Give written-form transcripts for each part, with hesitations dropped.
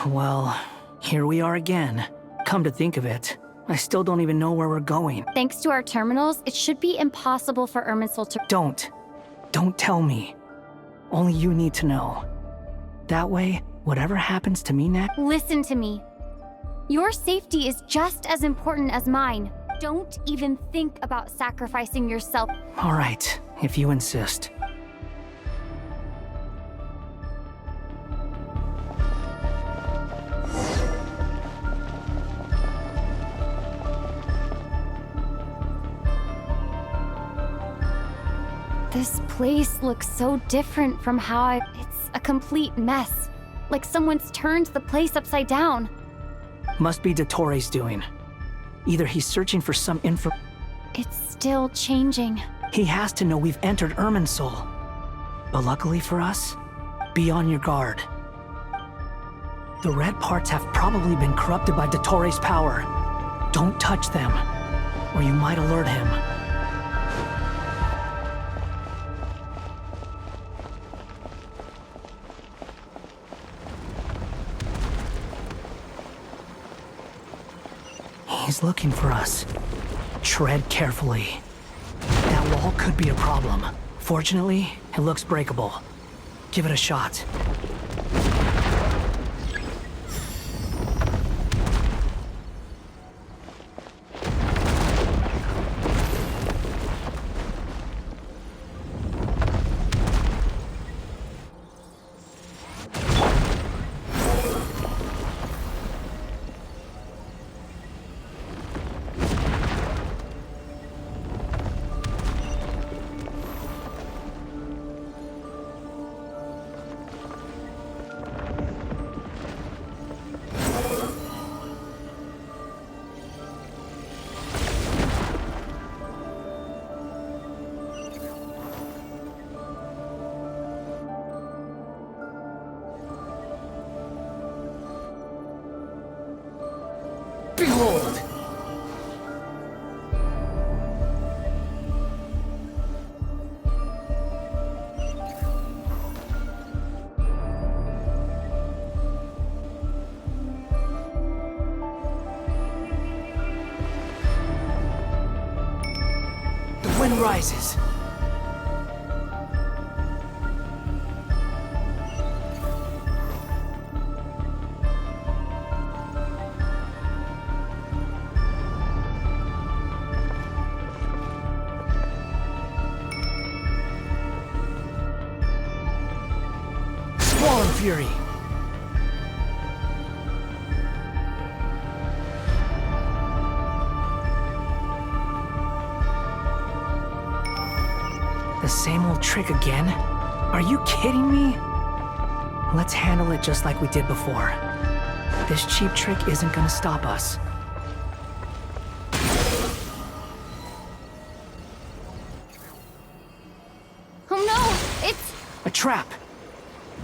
Well, here we are again. Come to think of it, I still don't even know where we're going. Thanks to our terminals, it should be impossible for Irminsul to— Don't tell me. Only you need to know. That way, whatever happens to me next— Listen to me. Your safety is just as important as mine. Don't even think about sacrificing yourself. All right, if you insist. This place looks so different from how It's a complete mess. Like someone's turned the place upside down. Must be Dottoro's doing. Either he's searching for some info— It's still changing. He has to know we've entered Irminsul. But luckily for us, be on your guard. The red parts have probably been corrupted by Dottoro's power. Don't touch them, or you might alert him. He's looking for us. Tread carefully. That wall could be a problem. Fortunately, it looks breakable. Give it a shot. Behold! The wind rises. Fury. The same old trick again? Are you kidding me? Let's handle it just like we did before. This cheap trick isn't gonna stop us. Oh no! It's— A trap!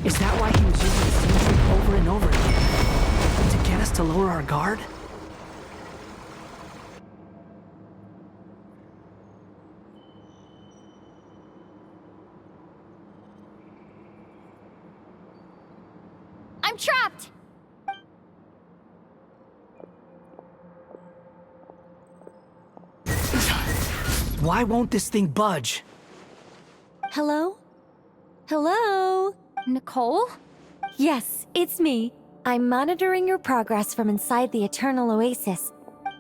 Is that why he was using the same trick over and over again? To get us to lower our guard? I'm trapped! Why won't this thing budge? Hello? Hello? Nicole? Yes, it's me. I'm monitoring your progress from inside the Eternal Oasis.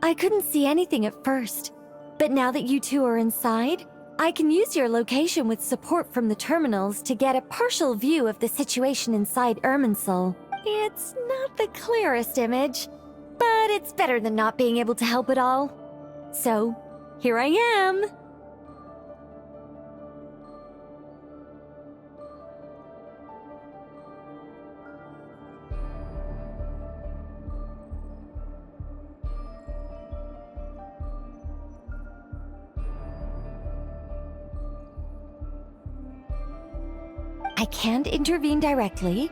I couldn't see anything at first, but now that you two are inside, I can use your location with support from the terminals to get a partial view of the situation inside Irminsul. It's not the clearest image, but it's better than not being able to help at all. So, here I am. I can't intervene directly,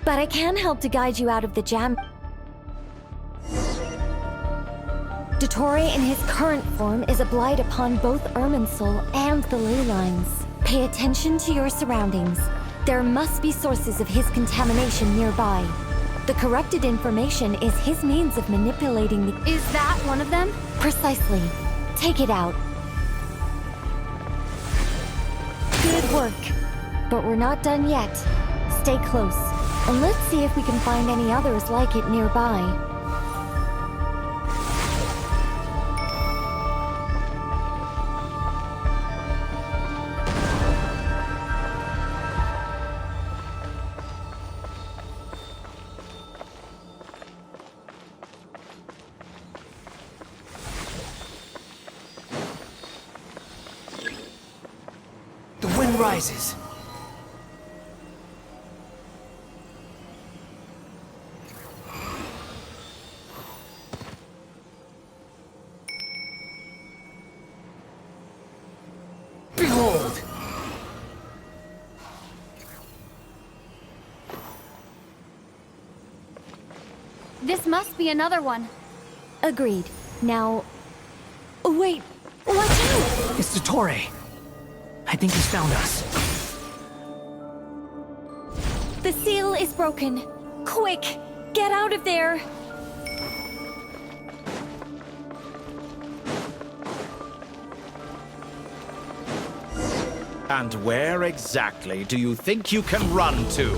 but I can help to guide you out of the jam. Dottore in his current form is a blight upon both Irminsul and the ley lines. Pay attention to your surroundings. There must be sources of his contamination nearby. The corrupted information is his means of manipulating the... Is that one of them? Precisely. Take it out. Good work. But we're not done yet. Stay close, and let's see if we can find any others like it nearby. The wind rises. Behold! This must be another one. Agreed. Now... Wait, watch out! It's Dottore. I think he's found us. The seal is broken. Quick, get out of there! And where exactly do you think you can run to?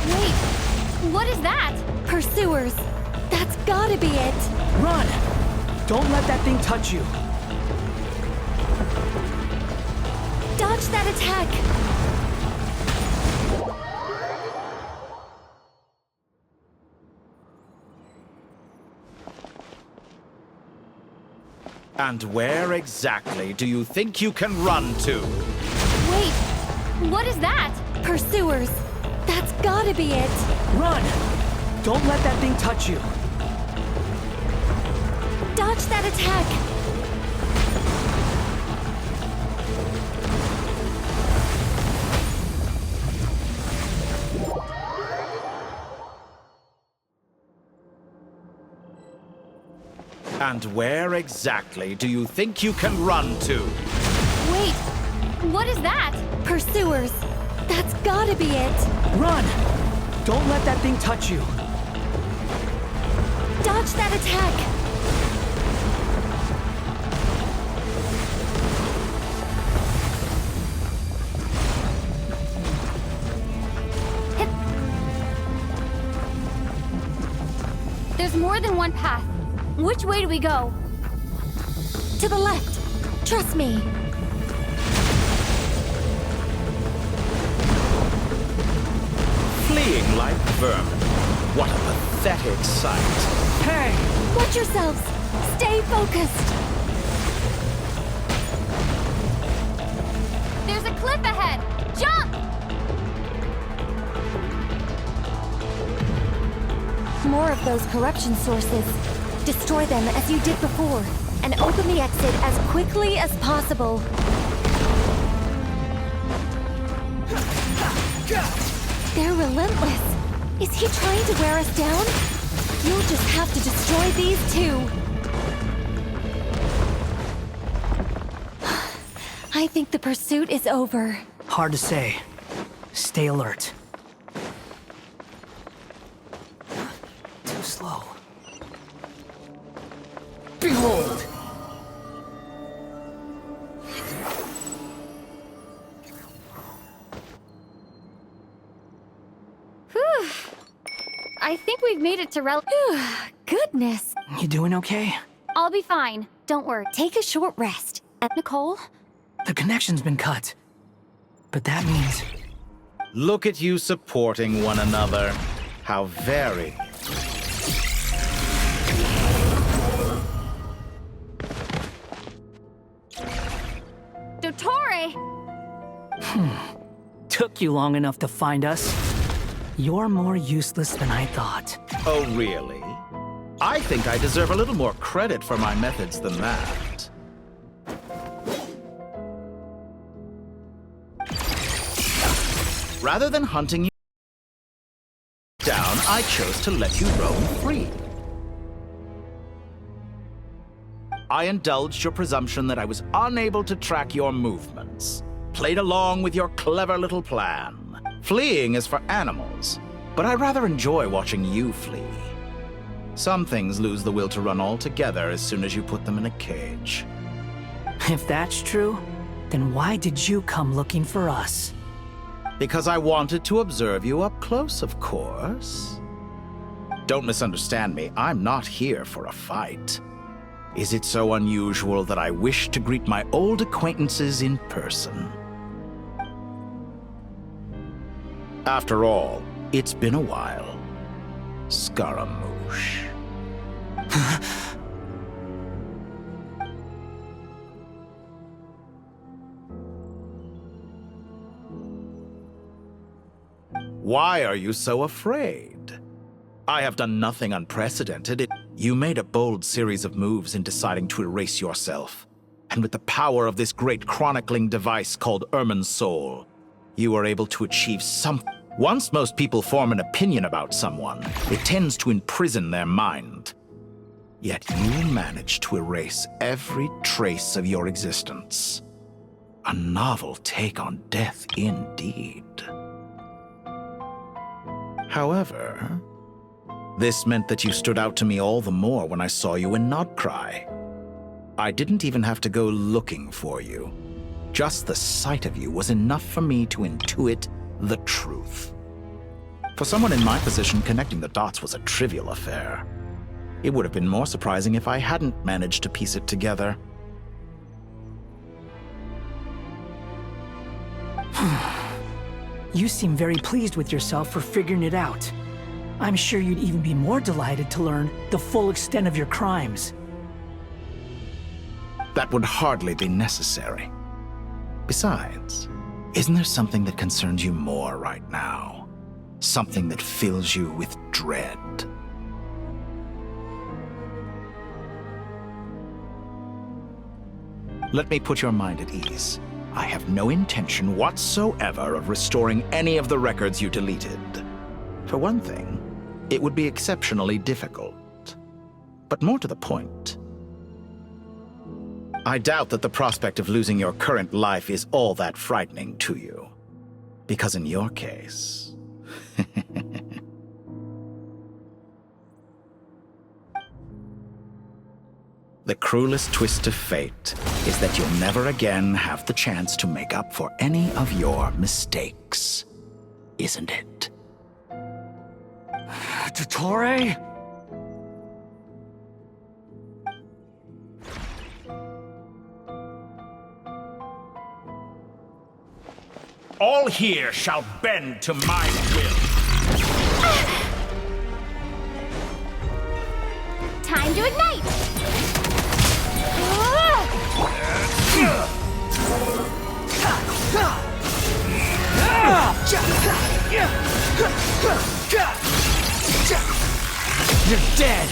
Wait, what is that? Pursuers! That's gotta be it! Run! Don't let that thing touch you. Dodge that attack! And where exactly do you think you can run to? Wait, what is that? Pursuers! That's gotta be it! Run! Don't let that thing touch you. Dodge that attack! And where exactly do you think you can run to? Wait, what is that? Pursuers! That's gotta be it! Run! Don't let that thing touch you. Dodge that attack! There's more than one path. Which way do we go? To the left! Trust me! Fleeing like vermin. What a pathetic sight. Hey! Watch yourselves! Stay focused! There's a cliff ahead! Jump! More of those corruption sources. Destroy them as you did before, and open the exit as quickly as possible. They're relentless. Is he trying to wear us down? You'll just have to destroy these too. I think the pursuit is over. Hard to say. Stay alert. Too slow. Behold! Whew. I think we've made it to Goodness. You doing okay? I'll be fine. Don't worry. Take a short rest. Nicole? The connection's been cut. But that means... Look at you supporting one another. How very... Dottore! Took you long enough to find us. You're more useless than I thought. Oh, really? I think I deserve a little more credit for my methods than that. Rather than hunting you down, I chose to let you roam free. I indulged your presumption that I was unable to track your movements. Played along with your clever little plan. Fleeing is for animals. but I rather enjoy watching you flee. Some things lose the will to run altogether as soon as you put them in a cage. If that's true, then why did you come looking for us? Because I wanted to observe you up close, of course. Don't misunderstand me, I'm not here for a fight. Is it so unusual that I wish to greet my old acquaintances in person? After all, it's been a while. Scaramouche. Why are you so afraid? I have done nothing unprecedented. You made a bold series of moves in deciding to erase yourself. And with the power of this great chronicling device called Irmin's Soul, you are able to achieve something. Once most people form an opinion about someone, it tends to imprison their mind. Yet you managed to erase every trace of your existence. A novel take on death indeed. However, this meant that you stood out to me all the more when I saw you in Nodcry. I didn't even have to go looking for you. Just the sight of you was enough for me to intuit the truth. For someone in my position, connecting the dots was a trivial affair. It would have been more surprising if I hadn't managed to piece it together. You seem very pleased with yourself for figuring it out. I'm sure you'd even be more delighted to learn the full extent of your crimes. That would hardly be necessary. Besides, isn't there something that concerns you more right now? Something that fills you with dread? Let me put your mind at ease. I have no intention whatsoever of restoring any of the records you deleted. For one thing, it would be exceptionally difficult. But more to the point, I doubt that the prospect of losing your current life is all that frightening to you. Because in your case... The cruelest twist of fate is that you'll never again have the chance to make up for any of your mistakes. Isn't it? Dottore? All here shall bend to my will. Time to ignite! You're dead!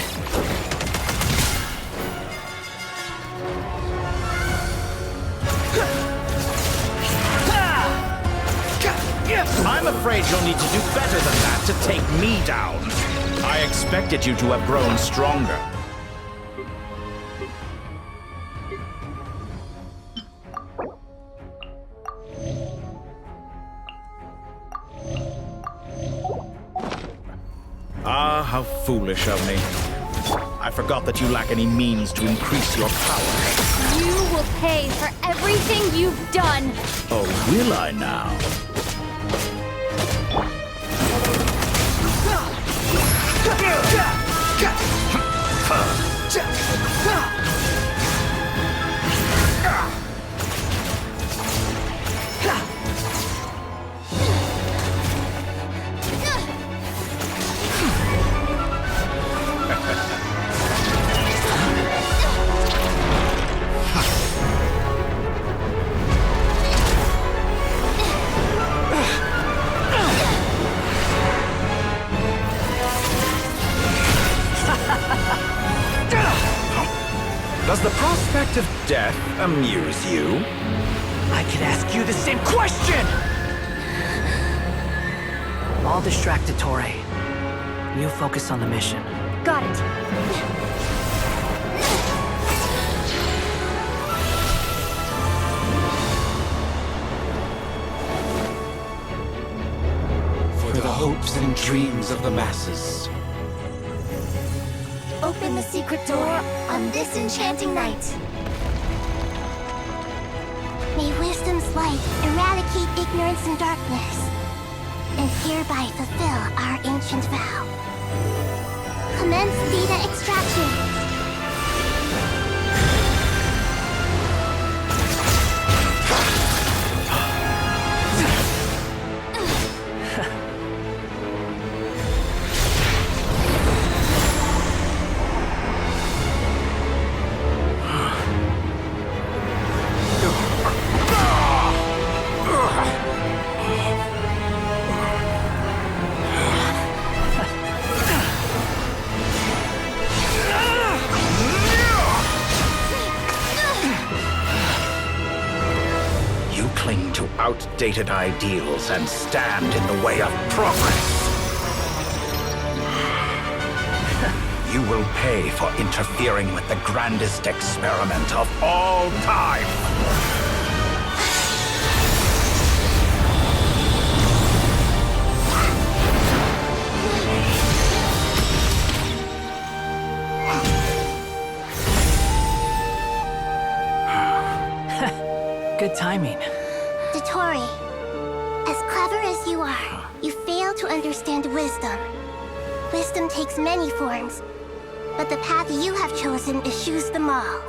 I'm afraid you'll need to do better than that to take me down. I expected you to have grown stronger. Ah, how foolish of me. I forgot that you lack any means to increase your power. You will pay for everything you've done! Oh, will I now? Does the prospect of death amuse you? I could ask you the same question! I'll distract Dottore. You focus on the mission. Got it. For the the hopes and dreams of the masses. Open the secret door on this enchanting night. May wisdom's light eradicate ignorance and darkness, and hereby fulfill our ancient vow. Commence data extraction. Outdated ideals and stand in the way of progress. You will pay for interfering with the grandest experiment of all time. Good timing. Dottore, as clever as you are, you fail to understand wisdom. Wisdom takes many forms, but the path you have chosen eschews them all.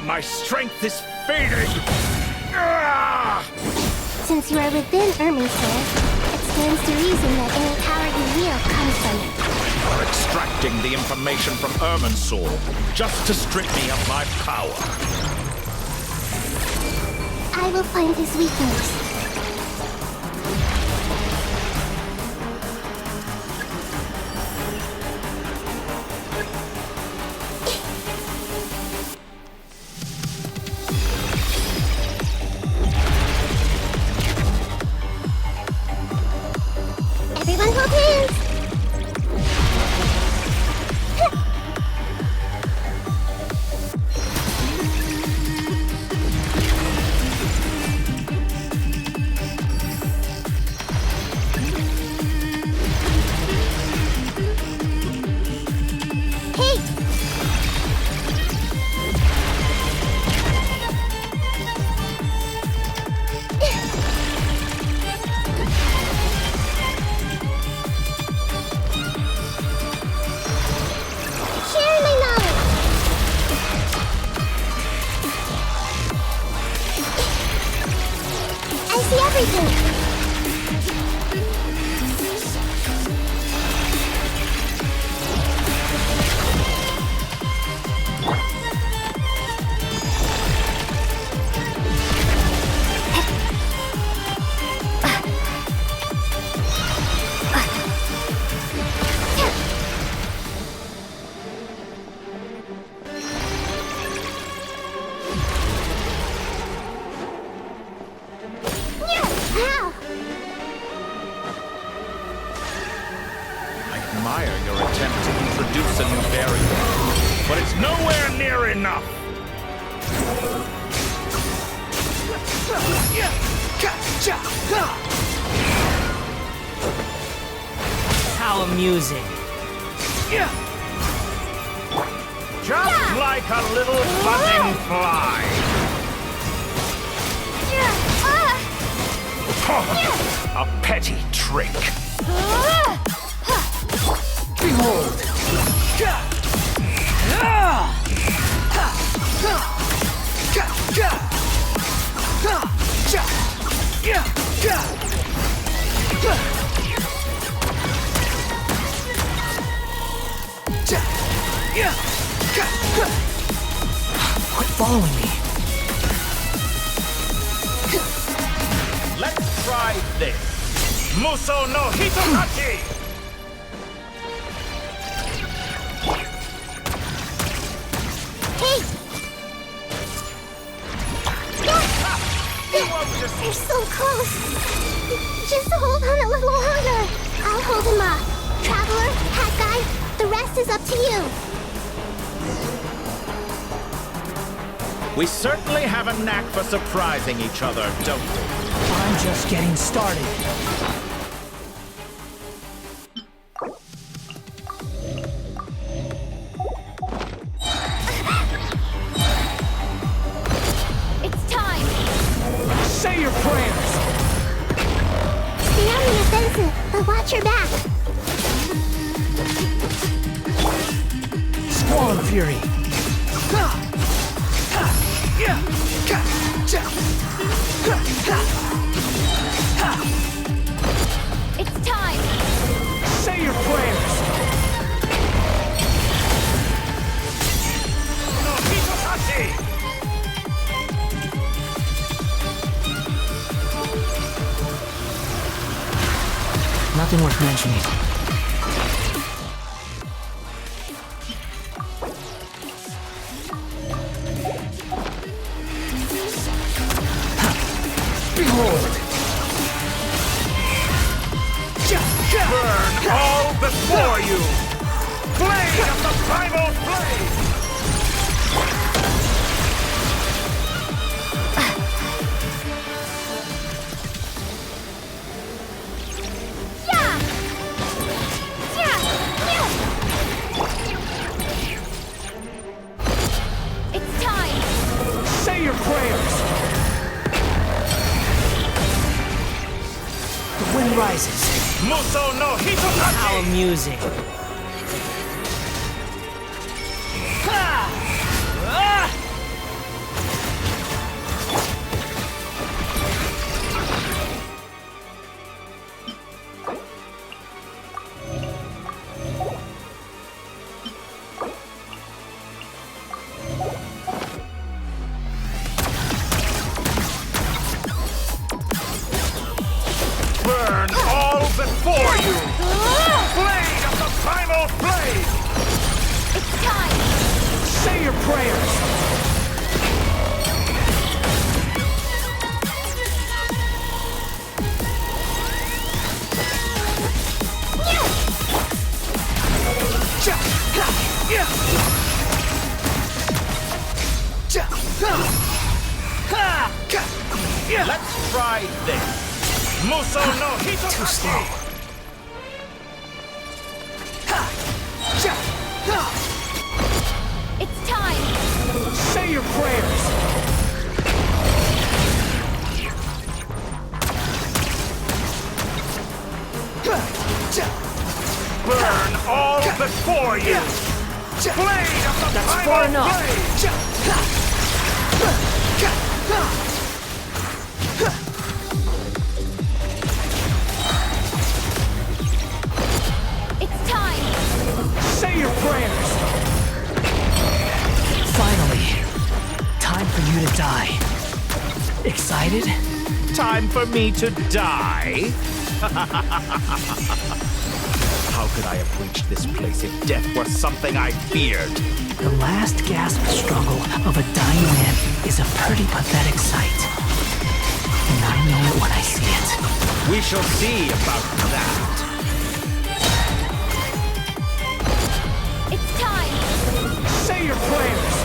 My strength is fading! Since you are within Irminsul, it stands to reason that any power you wield comes from it. You're extracting the information from Irminsul just to strip me of my power. I will find his weakness. Everyone hold hands! But it's nowhere near enough! How amusing. Just like a little buzzing fly! A petty trick! Behold! Quit following me. Let's try this. Muso no Hitokachi! Hey! They're so close. Just hold on a little longer. I'll hold him up. Traveler, Hat Guy, the rest is up to you. We certainly have a knack for surprising each other, don't we? I'm just getting started. It's time! Say your prayers! Stay on the offensive, but watch your back. Squall and Fury. It's time! Say your prayers! No Hitokachi! Nothing worth mentioning. Behold! Burn all before you! Blade of the primal blade! Yeah! Yeah! Yeah! It's time! Say your prayers! The wind rises. Muso no How Hitokachi! amusing. Burn all before you! Blade of the primal blade! It's time! Say your prayers! Let's try this! Muso no Hitokachi! Too slow. It's time! Say your prayers! Burn all before you! Blade of the That's primal far enough. blade! It's time! Say your prayers! Finally, time for you to die. Excited? Time for me to die? How could I have reached this place if death were something I feared? The last gasp struggle of a dying man is a pretty pathetic sight. And I know it when I see it. We shall see about that. It's time! Say your prayers!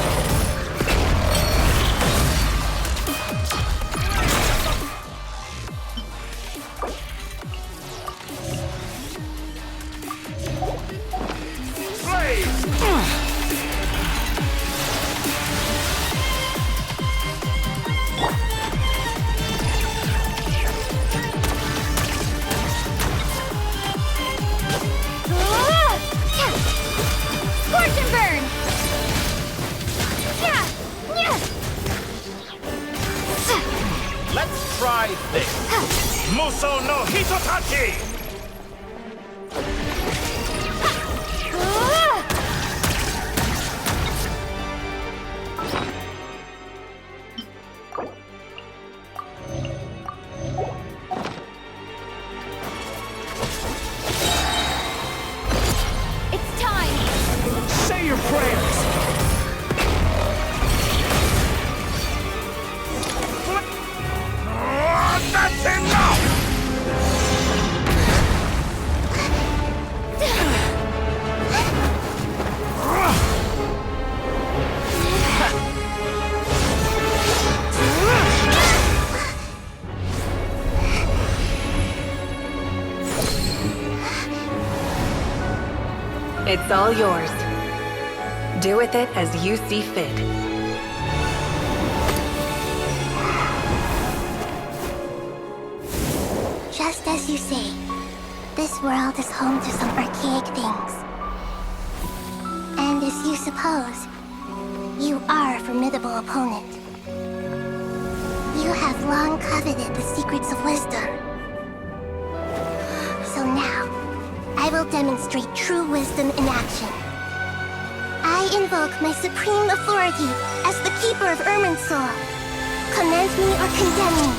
Scorch and burn! Yeah! Yeah! Let's try this. Muso no Hitokachi! Say your prayers! That's enough! It's all yours. Do with it as you see fit. Just as you say, this world is home to some archaic things. And as you suppose, you are a formidable opponent. You have long coveted the secrets of wisdom. So now, I will demonstrate true wisdom in action. I invoke my supreme authority as the keeper of Irminsul. Commend me or condemn me.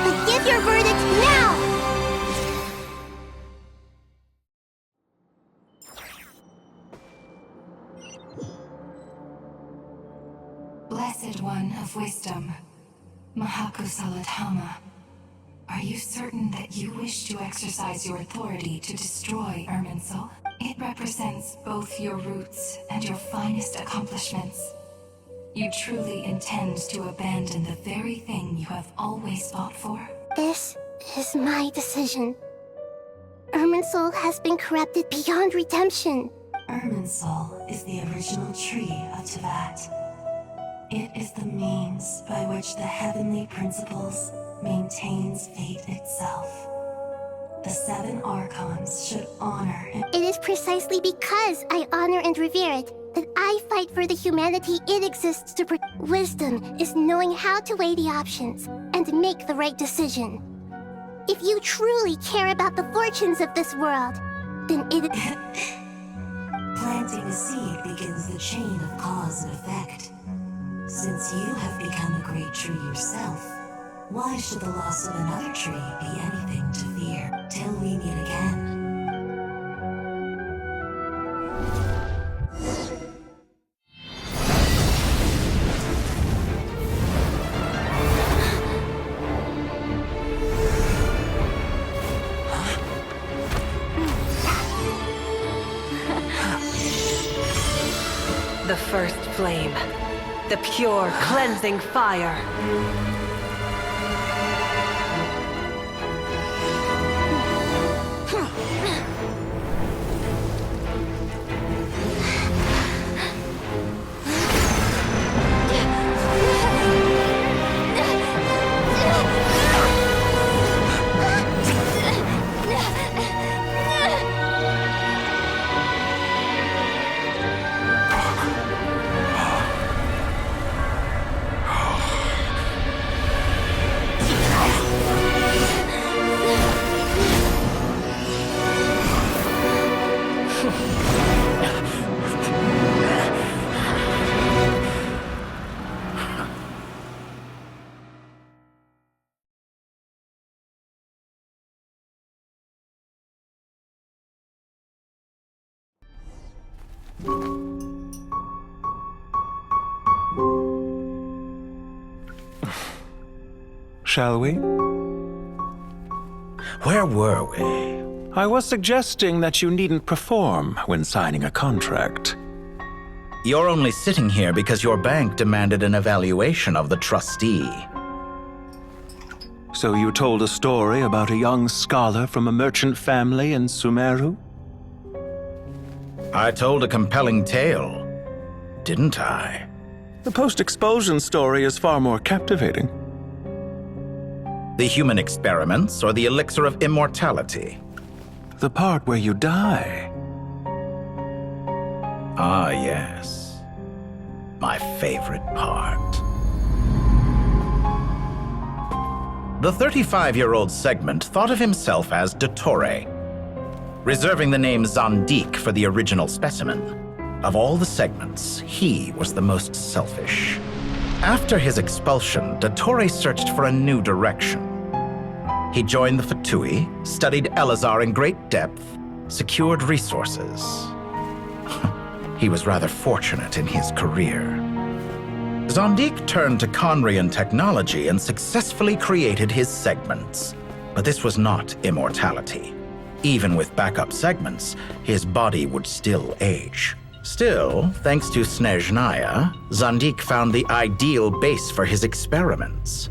But give your verdict now! Blessed One of Wisdom, Mahakusaladhama, are you certain that you wish to exercise your authority to destroy Irminsul? It represents both your roots and your finest accomplishments. You truly intend to abandon the very thing you have always fought for? This is my decision. Irminsul has been corrupted beyond redemption. Irminsul is the original tree of Tevat. It is the means by which the heavenly principles maintains fate itself. The 7 Archons should honor and... It is precisely because I honor and revere it that I fight for the humanity it exists to protect. Wisdom is knowing how to weigh the options and make the right decision. If you truly care about the fortunes of this world, then it... Planting a seed begins the chain of cause and effect. Since you have become a great tree yourself, why should the loss of another tree be anything to fear till we meet again? The first flame. The pure, cleansing fire. Shall we? Where were we? I was suggesting that you needn't perform when signing a contract. You're only sitting here because your bank demanded an evaluation of the trustee. So you told a story about a young scholar from a merchant family in Sumeru? I told a compelling tale, didn't I? The post-expulsion story is far more captivating. The human experiments or the elixir of immortality? The part where you die. Ah, yes. My favorite part. The 35-year-old Segment thought of himself as Dottore, reserving the name Zandik for the original specimen. Of all the Segments, he was the most selfish. After his expulsion, Dottore searched for a new direction. He joined the Fatui, studied Elazar in great depth, secured resources. he was rather fortunate in his career. Zondik turned to Conrian technology and successfully created his segments. But this was not immortality. Even with backup segments, his body would still age. Still, thanks to Snezhnaya, Zondik found the ideal base for his experiments.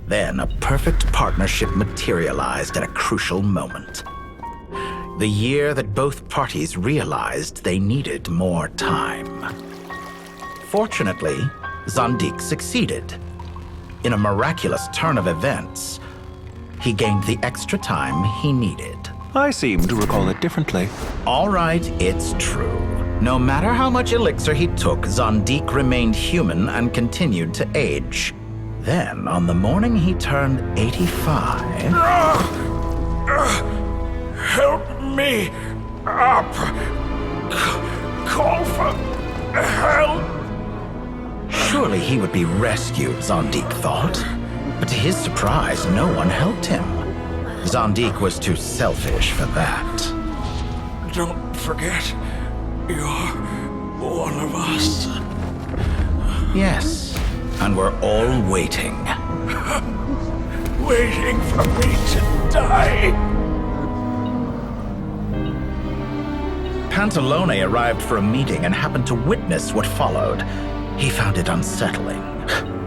Then a perfect partnership materialized at a crucial moment. The year that both parties realized they needed more time. Fortunately, Zondik succeeded. In a miraculous turn of events, he gained the extra time he needed. I seem to recall it differently. All right, it's true. No matter how much elixir he took, Zondik remained human and continued to age. Then, on the morning he turned 85... Help me up. Call for help. Surely he would be rescued, Zondik thought. But to his surprise, no one helped him. Zondik was too selfish for that. Don't forget, you're one of us. Yes, and we're all waiting. Waiting for me to die. Pantalone arrived for a meeting and happened to witness what followed. He found it unsettling.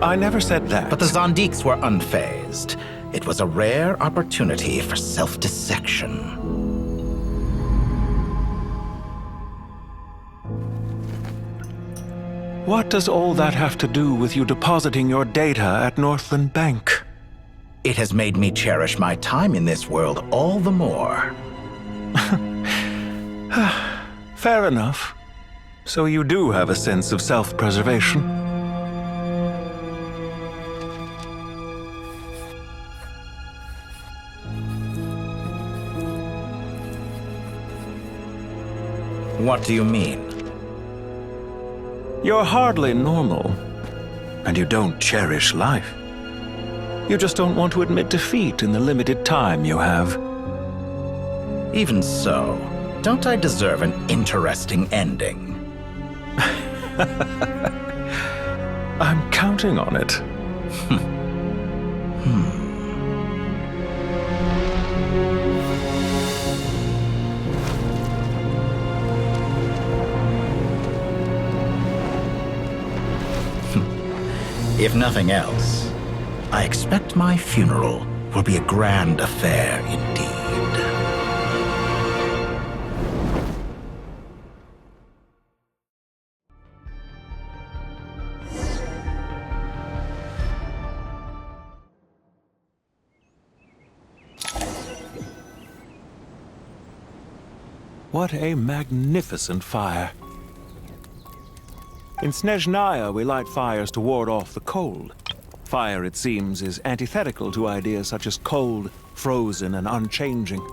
I never said that. But the Zondiks were unfazed. It was a rare opportunity for self-dissection. What does all that have to do with you depositing your data at Northland Bank? It has made me cherish my time in this world all the more. Fair enough. So you do have a sense of self-preservation. What do you mean? You're hardly normal, and you don't cherish life. You just don't want to admit defeat in the limited time you have. Even so, don't I deserve an interesting ending? I'm counting on it. If nothing else, I expect my funeral will be a grand affair indeed. What a magnificent fire. In Snezhnaya, we light fires to ward off the cold. Fire, it seems, is antithetical to ideas such as cold, frozen, and unchanging.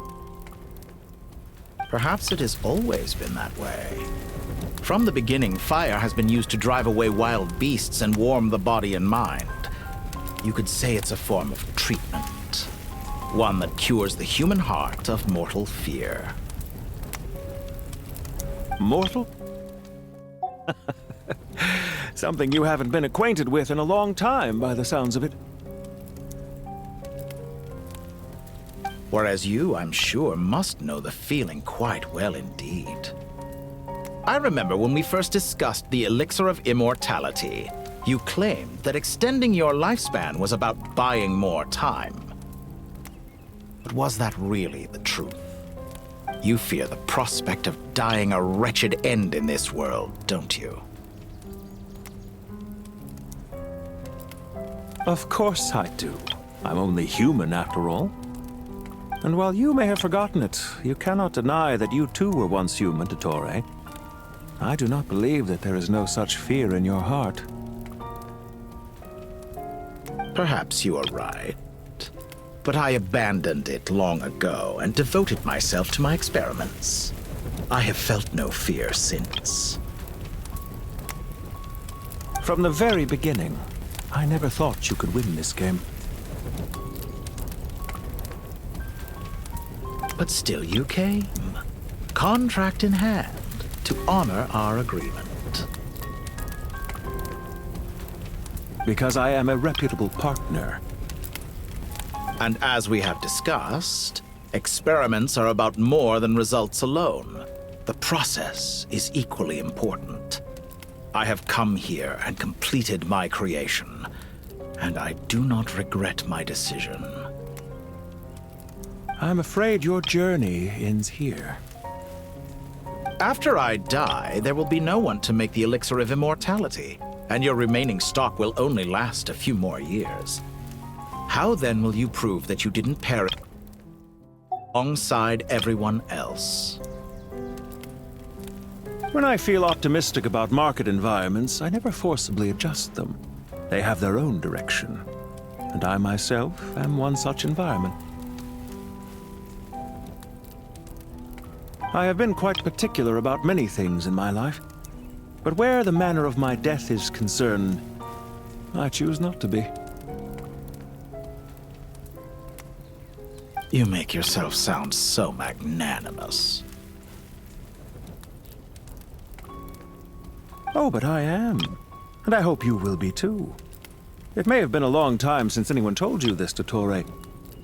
Perhaps it has always been that way. From the beginning, fire has been used to drive away wild beasts and warm the body and mind. You could say it's a form of treatment. One that cures the human heart of mortal fear. Mortal? Something you haven't been acquainted with in a long time, by the sounds of it. Whereas you, I'm sure, must know the feeling quite well indeed. I remember when we first discussed the elixir of immortality, you claimed that extending your lifespan was about buying more time. But was that really the truth? You fear the prospect of dying a wretched end in this world, don't you? Of course I do. I'm only human, after all. And while you may have forgotten it, you cannot deny that you too were once human, Dottore. I do not believe that there is no such fear in your heart. Perhaps you are right. But I abandoned it long ago and devoted myself to my experiments. I have felt no fear since. From the very beginning, I never thought you could win this game. But still you came. Contract in hand. to honor our agreement. Because I am a reputable partner. And as we have discussed, experiments are about more than results alone. The process is equally important. I have come here and completed my creation, and I do not regret my decision. I'm afraid your journey ends here. After I die, there will be no one to make the elixir of immortality, and your remaining stock will only last a few more years. How then will you prove that you didn't perish alongside everyone else? When I feel optimistic about market environments, I never forcibly adjust them. They have their own direction, and I myself am one such environment. I have been quite particular about many things in my life, but where the manner of my death is concerned, I choose not to be. You make yourself sound so magnanimous. Oh, but I am. And I hope you will be too. It may have been a long time since anyone told you this, Dottore,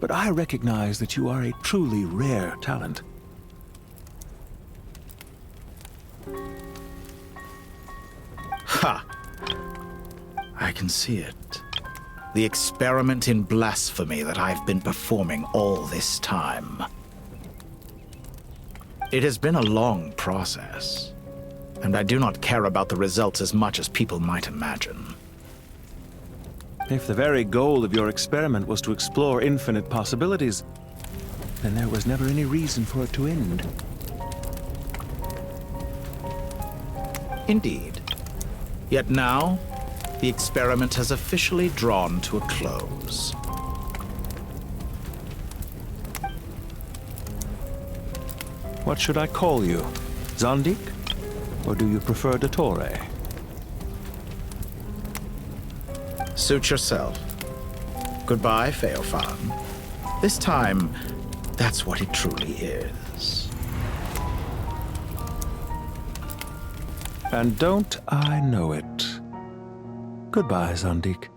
but I recognize that you are a truly rare talent. Ha! I can see it. The experiment in blasphemy that I've been performing all this time. It has been a long process, and I do not care about the results as much as people might imagine. If the very goal of your experiment was to explore infinite possibilities, then there was never any reason for it to end. Indeed. Yet now, the experiment has officially drawn to a close. What should I call you? Zandik? Or do you prefer Dottore? Suit yourself. Goodbye, Feofan. This time, that's what it truly is. And don't I know it? Goodbye, Zandik.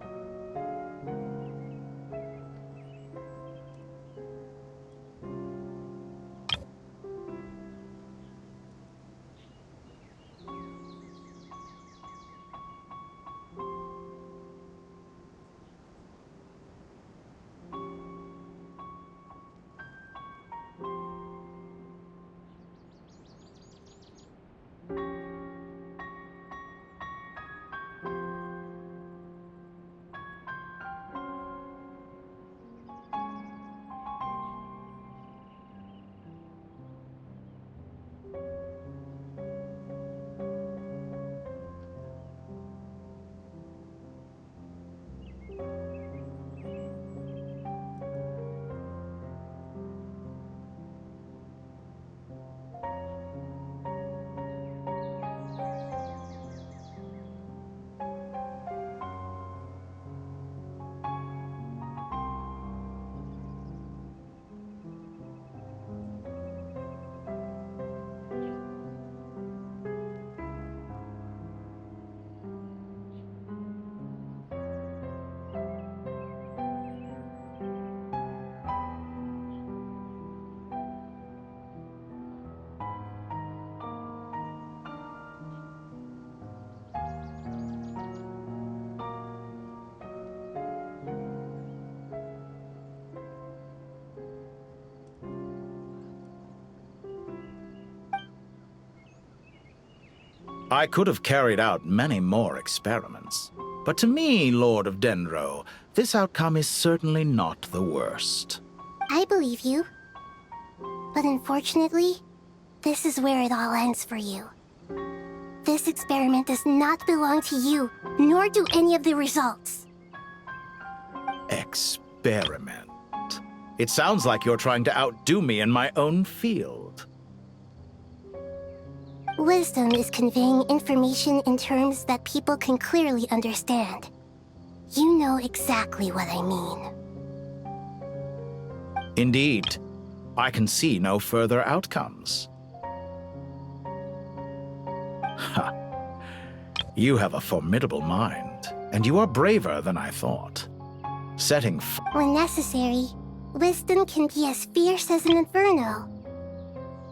I could have carried out many more experiments, but to me, Lord of Dendro, this outcome is certainly not the worst. I believe you. But unfortunately, this is where it all ends for you. This experiment does not belong to you, nor do any of the results. Experiment. It sounds like you're trying to outdo me in my own field. Wisdom is conveying information in terms that people can clearly understand. You know exactly what I mean. Indeed. I can see no further outcomes. Ha! You have a formidable mind, and you are braver than I thought. Setting When necessary, wisdom can be as fierce as an inferno.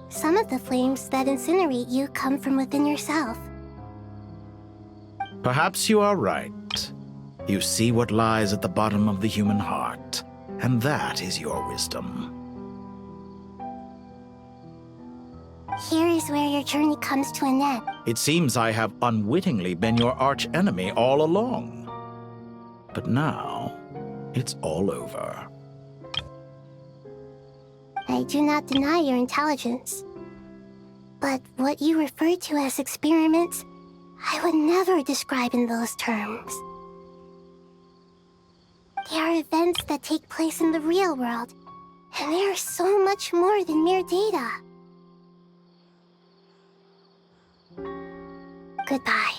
Some of the flames that incinerate you come from within yourself. Perhaps you are right. You see what lies at the bottom of the human heart, and that is your wisdom. Here is where your journey comes to an end. It seems I have unwittingly been your arch-enemy all along. But now, it's all over. I do not deny your intelligence. But what you refer to as experiments, I would never describe in those terms. They are events that take place in the real world, and they are so much more than mere data. Goodbye.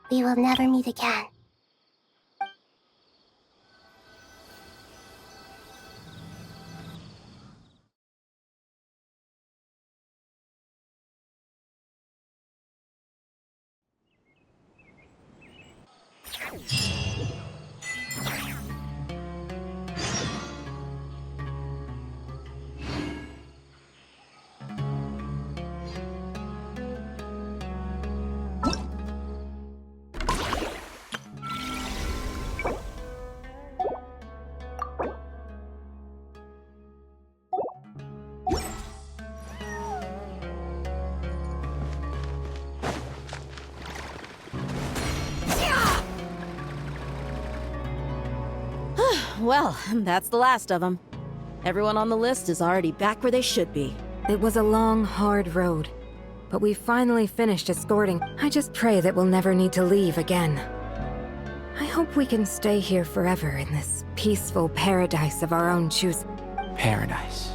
We will never meet again. Well, that's the last of them. Everyone on the list is already back where they should be. It was a long, hard road, but we finally finished escorting. I just pray that we'll never need to leave again. I hope we can stay here forever in this peaceful paradise of our own choosing. Paradise.